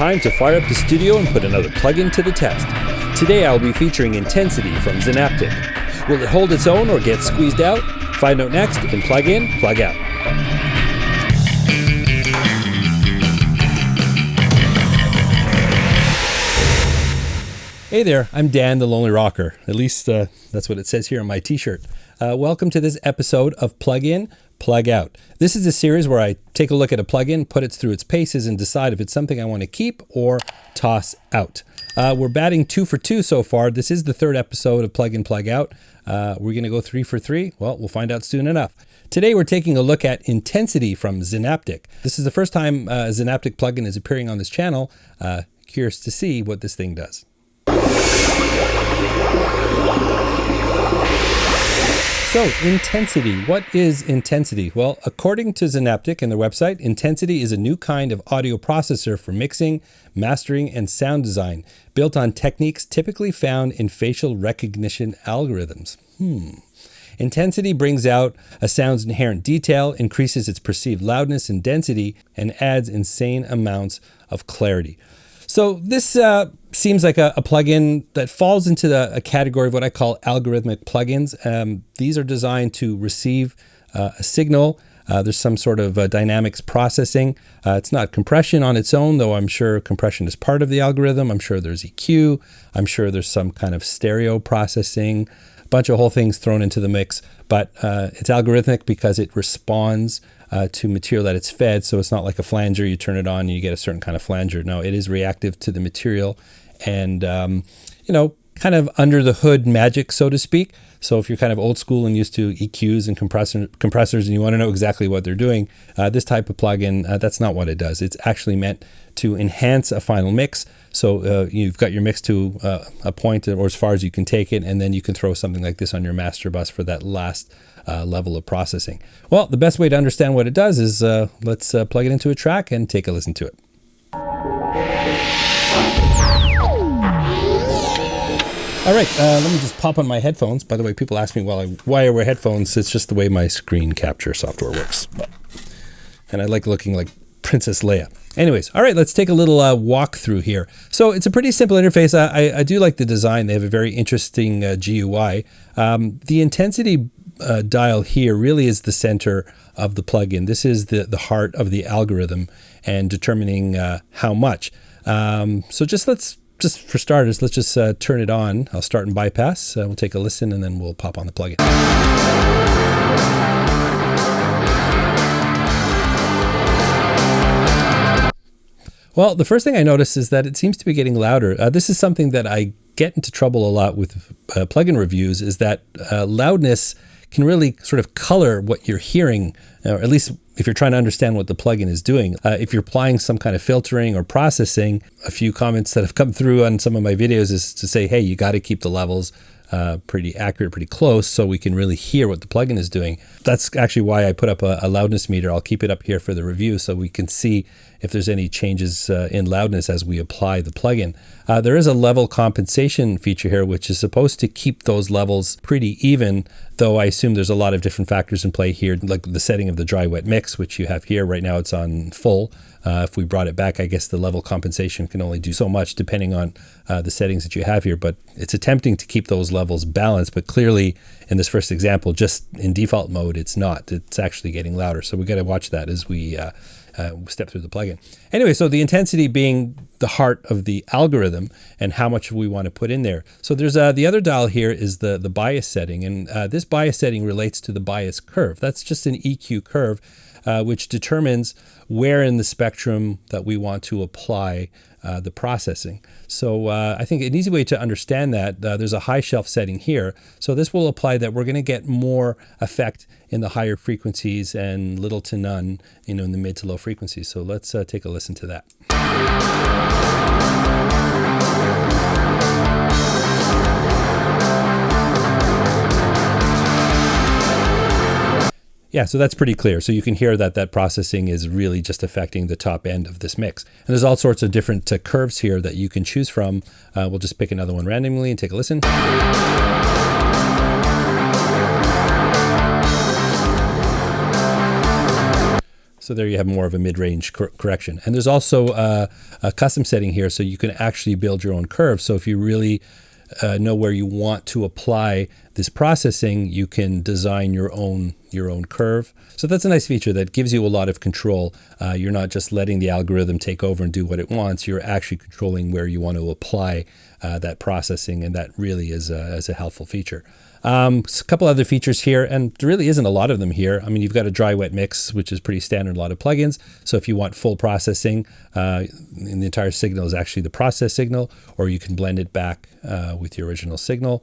time to fire up the studio and put another plugin to the test. Today I'll be featuring Intensity from Zynaptiq. Will it hold its own or get squeezed out? Find out next in Plug In, Plug Out. Hey there, I'm Dan the Lonely Rocker. At least that's what it says here on my t-shirt. Welcome to this episode of Plug In, Plug Out. This is a series where I take a look at a plugin, put it through its paces, and decide if it's something I want to keep or toss out. We're batting 2 for 2 so far. This is the third episode of Plug In, Plug Out. We're going to go 3 for 3. Well, we'll find out soon enough. Today we're taking a look at Intensity from Zynaptiq. This is the first time a Zynaptiq plugin is appearing on this channel. Curious to see what this thing does. So, Intensity. What is Intensity? Well, according to Zynaptiq and their website, Intensity is a new kind of audio processor for mixing, mastering, and sound design, built on techniques typically found in facial recognition algorithms. Intensity brings out a sound's inherent detail, increases its perceived loudness and density, and adds insane amounts of clarity. So this seems like a plugin that falls into a category of what I call algorithmic plugins. These are designed to receive a signal. There's some sort of dynamics processing. It's not compression on its own, though I'm sure compression is part of the algorithm. I'm sure there's EQ. I'm sure there's some kind of stereo processing, a bunch of whole things thrown into the mix. But it's algorithmic because it responds to material that it's fed. So it's not like a flanger, you turn it on and you get a certain kind of flanger. No, it is reactive to the material and, kind of under the hood magic, so to speak. So if you're kind of old school and used to EQs and compressors and you want to know exactly what they're doing, this type of plugin, that's not what it does. It's actually meant to enhance a final mix. So you've got your mix to a point or as far as you can take it, and then you can throw something like this on your master bus for that last level of processing. Well, the best way to understand what it does is let's plug it into a track and take a listen to it. All right, let me just pop on my headphones. By the way, people ask me why I wear headphones. It's just the way my screen capture software works. And I like looking like Princess Leia. Anyways, all right, let's take a little walk through here. So it's a pretty simple interface. I do like the design. They have a very interesting GUI. The intensity dial here really is the center of the plugin. This is the heart of the algorithm and determining how much. So just for starters, let's just turn it on. I'll start in bypass. We'll take a listen and then we'll pop on the plugin. Well, the first thing I noticed is that it seems to be getting louder. This is something that I get into trouble a lot with plugin reviews, is that loudness can really sort of color what you're hearing, or at least if you're trying to understand what the plugin is doing. If you're applying some kind of filtering or processing, a few comments that have come through on some of my videos is to say, hey, you got to keep the levels pretty accurate, pretty close, so we can really hear what the plugin is doing. That's actually why I put up a loudness meter. I'll keep it up here for the review so we can see if there's any changes in loudness as we apply the plugin. There is a level compensation feature here, which is supposed to keep those levels pretty even, though I assume there's a lot of different factors in play here, like the setting of the dry-wet mix, which you have here. Right now it's on full. If we brought it back, I guess the level compensation can only do so much depending on the settings that you have here, but it's attempting to keep those levels balanced. But clearly in this first example, just in default mode, it's not. It's actually getting louder. So we got to watch that as we step through the plugin. Anyway, so the intensity being the heart of the algorithm and how much we want to put in there. So there's the other dial here is the bias setting, and this bias setting relates to the bias curve. That's just an EQ curve, which determines where in the spectrum that we want to apply the processing. So I think an easy way to understand that, there's a high shelf setting here. So this will apply that we're going to get more effect in the higher frequencies and little to none, in the mid to low frequencies. So let's take a listen to that. Yeah, so that's pretty clear. So you can hear that processing is really just affecting the top end of this mix. And there's all sorts of different curves here that you can choose from. We'll just pick another one randomly and take a listen. So there you have more of a mid-range correction. And there's also a custom setting here, so you can actually build your own curve. So if you really know where you want to apply this processing, you can design your own curve. So that's a nice feature that gives you a lot of control. You're not just letting the algorithm take over and do what it wants. You're actually controlling where you want to apply that processing, and that really is a helpful feature. A couple other features here, and there really isn't a lot of them here. I mean, you've got a dry-wet mix, which is pretty standard in a lot of plugins. So if you want full processing, the entire signal is actually the process signal, or you can blend it back with your original signal.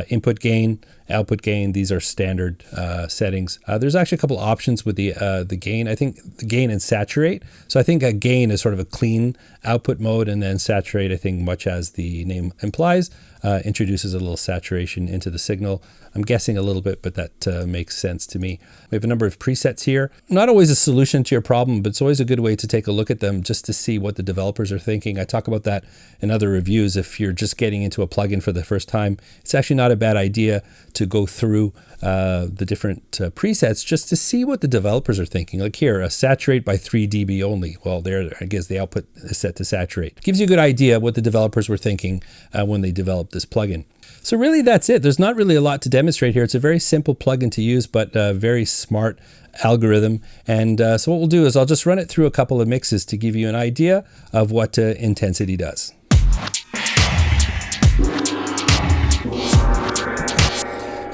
Input gain, output gain, these are standard settings. There's actually a couple options with the gain. I think the gain and saturate. So I think a gain is sort of a clean output mode, and then saturate, I think, much as the name implies, introduces a little saturation into the signal. I'm guessing a little bit, but that makes sense to me. We have a number of presets here. Not always a solution to your problem, but it's always a good way to take a look at them just to see what the developers are thinking. I talk about that in other reviews. If you're just getting into a plugin for the first time, it's actually not a bad idea to go through the different presets just to see what the developers are thinking. Like here, saturate by 3 dB only. Well, there, I guess the output is set to saturate. Gives you a good idea what the developers were thinking when they developed this plugin. So really, that's it. There's not really a lot to demonstrate here. It's a very simple plugin to use, but a very smart algorithm. And so what we'll do is I'll just run it through a couple of mixes to give you an idea of what Intensity does.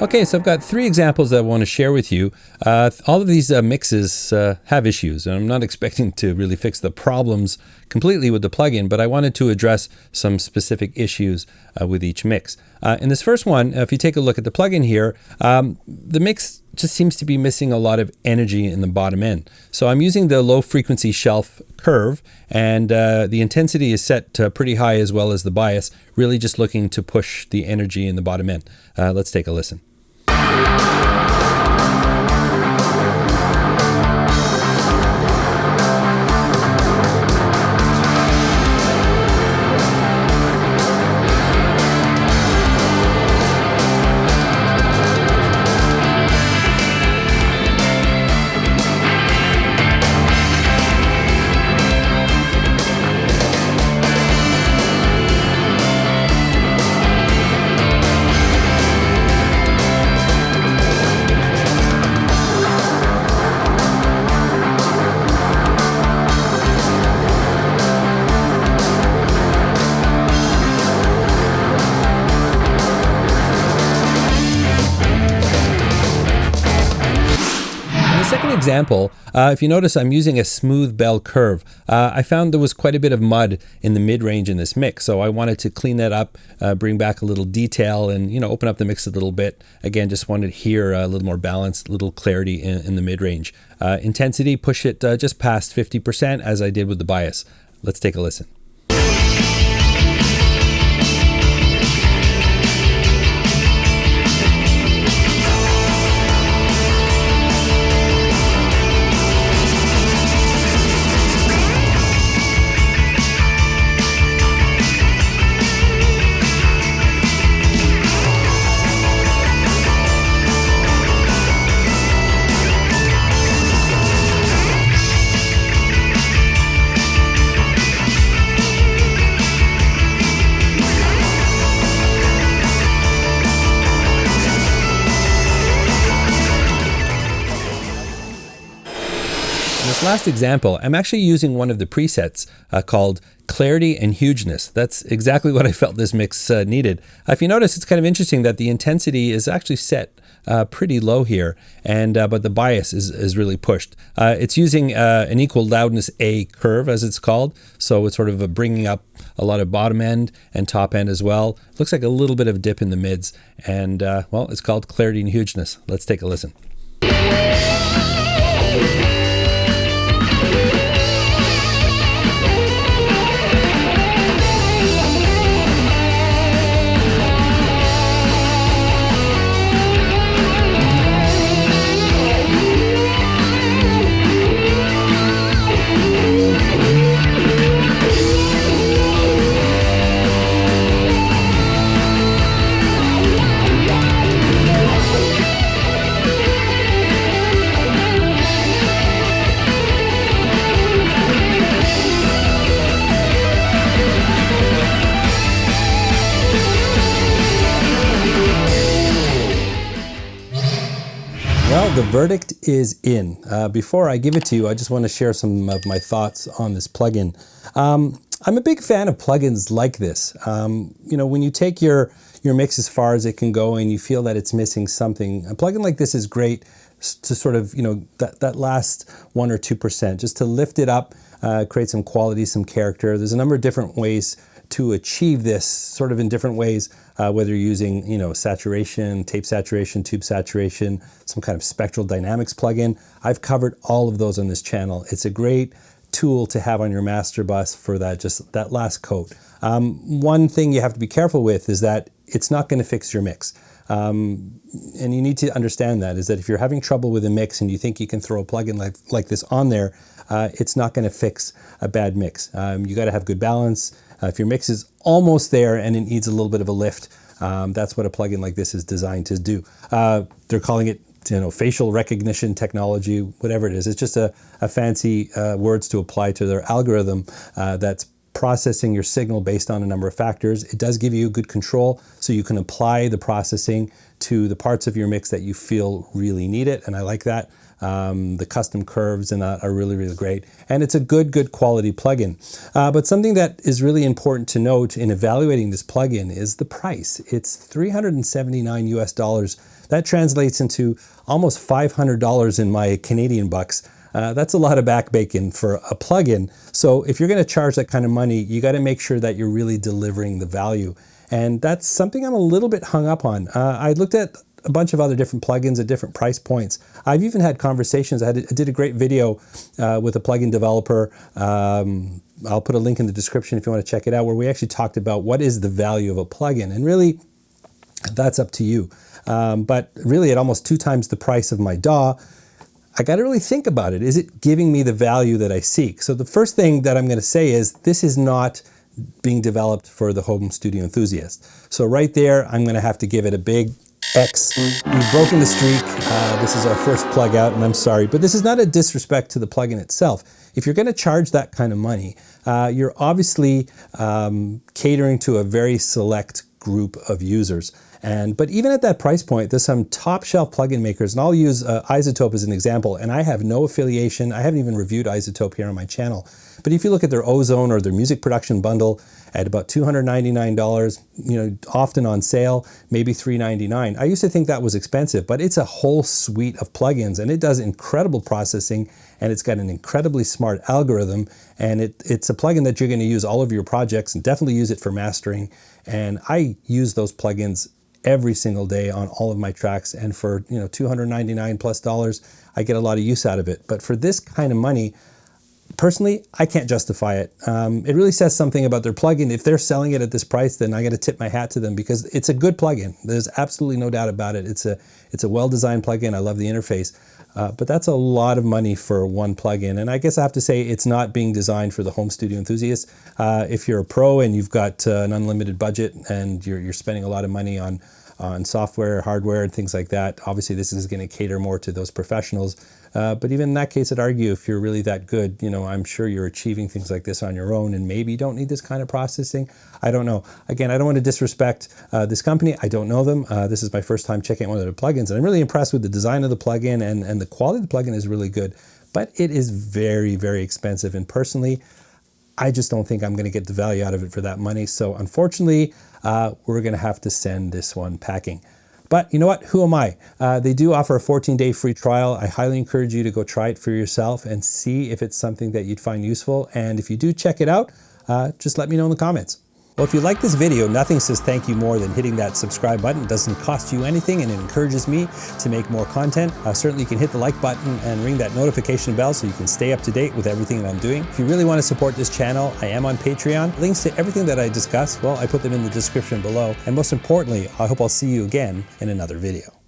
Okay, so I've got 3 examples that I want to share with you. All of these mixes have issues, and I'm not expecting to really fix the problems completely with the plugin, but I wanted to address some specific issues with each mix. In this first one, if you take a look at the plugin here, the mix just seems to be missing a lot of energy in the bottom end. So I'm using the low frequency shelf curve, and the intensity is set pretty high, as well as the bias, really just looking to push the energy in the bottom end. Let's take a listen. Second example, if you notice, I'm using a smooth bell curve. I found there was quite a bit of mud in the mid-range in this mix, so I wanted to clean that up, bring back a little detail, and open up the mix a little bit. Again, just wanted to hear a little more balance, a little clarity in the mid-range. Intensity, push it just past 50%, as I did with the bias. Let's take a listen. This last example, I'm actually using one of the presets called clarity and hugeness. That's exactly what I felt this mix needed. If you notice, it's kind of interesting that the intensity is actually set pretty low here, and but the bias is really pushed. It's using an equal loudness A curve, as it's called, so it's sort of bringing up a lot of bottom end and top end as well. Looks like a little bit of dip in the mids, and well, it's called clarity and hugeness. Let's take a listen. the verdict is in. Before I give it to you, I just want to share some of my thoughts on this plugin. I'm a big fan of plugins like this. You know, when you take your mix as far as it can go and you feel that it's missing something, a plugin like this is great to sort of, you know, that last 1 or 2%, just to lift it up, create some quality, some character. There's a number of different ways to achieve this, sort of in different ways, whether you're using, you know, saturation, tape saturation, tube saturation, some kind of spectral dynamics plugin. I've covered all of those on this channel. It's a great tool to have on your master bus for that, just that last coat. One thing you have to be careful with is that it's not going to fix your mix. And you need to understand that, is that if you're having trouble with a mix and you think you can throw a plugin like this on there, it's not going to fix a bad mix. You got to have good balance. If your mix is almost there and it needs a little bit of a lift, that's what a plugin like this is designed to do. They're calling it, you know, facial recognition technology, whatever it is. It's just a fancy words to apply to their algorithm that's processing your signal based on a number of factors. It does give you good control, so you can apply the processing to the parts of your mix that you feel really need it, and I like that. The custom curves and that are really, really great. And it's a good quality plugin. But something that is really important to note in evaluating this plugin is the price. It's $379 US. That translates into almost $500 in my Canadian bucks. That's a lot of back bacon for a plugin. So if you're going to charge that kind of money, you got to make sure that you're really delivering the value. And that's something I'm a little bit hung up on. I looked at a bunch of other different plugins at different price points. I've even had conversations. I did a great video with a plugin developer. I'll put a link in the description if you want to check it out, where we actually talked about what is the value of a plugin. And really, that's up to you. But really, at almost 2 times the price of my DAW, I got to really think about it. Is it giving me the value that I seek? So the first thing that I'm going to say is this is not being developed for the home studio enthusiast. So right there, I'm going to have to give it a big X. We've broken the streak. This is our first plug out, and I'm sorry, but this is not a disrespect to the plugin itself. If you're going to charge that kind of money, you're obviously catering to a very select group of users. But even at that price point, there's some top shelf plugin makers, and I'll use iZotope as an example, and I have no affiliation. I haven't even reviewed iZotope here on my channel. But if you look at their Ozone or their music production bundle at about $299, you know, often on sale, maybe $399. I used to think that was expensive, but it's a whole suite of plugins, and it does incredible processing, and it's got an incredibly smart algorithm, and it's a plugin that you're going to use all over your projects, and definitely use it for mastering. And I use those plugins every single day on all of my tracks, and for, you know, $299+ I get a lot of use out of it. But for this kind of money, personally, I can't justify it. It really says something about their plugin. If they're selling it at this price, then I got to tip my hat to them, because it's a good plugin. There's absolutely no doubt about it. It's a well-designed plugin. I love the interface. But that's a lot of money for one plugin. And I guess I have to say it's not being designed for the home studio enthusiast. If you're a pro and you've got an unlimited budget and you're spending a lot of money on software, hardware, and things like that, obviously this is going to cater more to those professionals. But even in that case, I'd argue if you're really that good, you know, I'm sure you're achieving things like this on your own, and maybe you don't need this kind of processing. I don't know. Again, I don't want to disrespect this company. I don't know them. This is my first time checking out one of their plugins, and I'm really impressed with the design of the plugin, and the quality of the plugin is really good. But it is very, very expensive, and personally, I just don't think I'm going to get the value out of it for that money. So unfortunately, we're going to have to send this one packing. But you know what? Who am I? They do offer a 14-day free trial. I highly encourage you to go try it for yourself and see if it's something that you'd find useful. And if you do check it out, just let me know in the comments. Well, if you like this video, nothing says thank you more than hitting that subscribe button. It doesn't cost you anything, and it encourages me to make more content. Certainly you can hit the like button and ring that notification bell so you can stay up to date with everything that I'm doing. If you really want to support this channel, I am on Patreon. Links to everything that I discuss, well, I put them in the description below. And most importantly, I hope I'll see you again in another video.